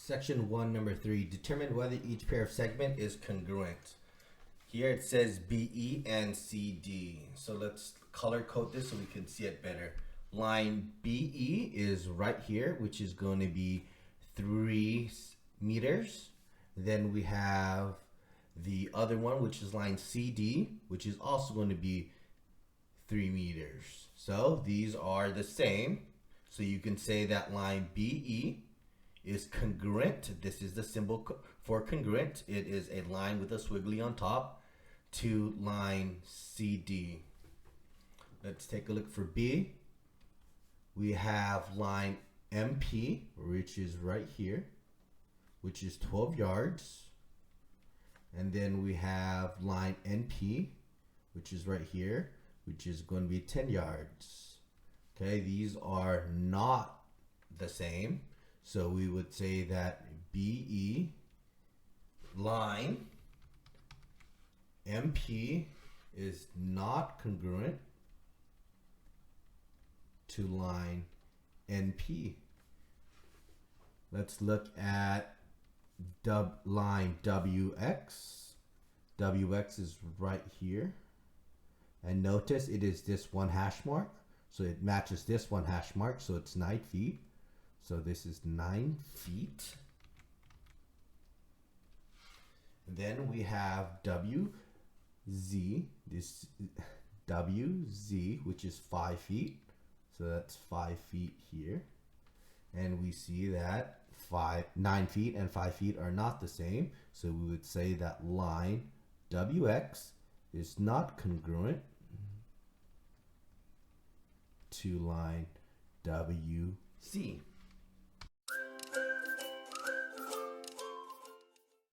Section 1, number 3, determine whether each pair of segment is congruent. Here it says BE and CD. So let's color code this so we can see it better. Line BE is right here, which is going to be 3 meters. Then we have the other one, which is line CD, which is also going to be 3 meters. So these are the same. So you can say that line BE is congruent. This is the symbol for congruent. It is a line with a squiggly on top to line CD. Let's take a look for B. We have line MP, which is right here, which is 12 yards. And then we have line NP, which is right here, which is going to be 10 yards. Okay, these are not the same. So we would say that BE line MP is not congruent to line NP. Let's look at line WX. WX is right here. And notice it is this one hash mark. So it matches this one hash mark. So it's 9 feet. So this is 9 feet. Then we have WZ, this WZ, which is 5 feet. So that's 5 feet here. And we see that 9 feet and 5 feet are not the same. So we would say that line WX is not congruent to line WC.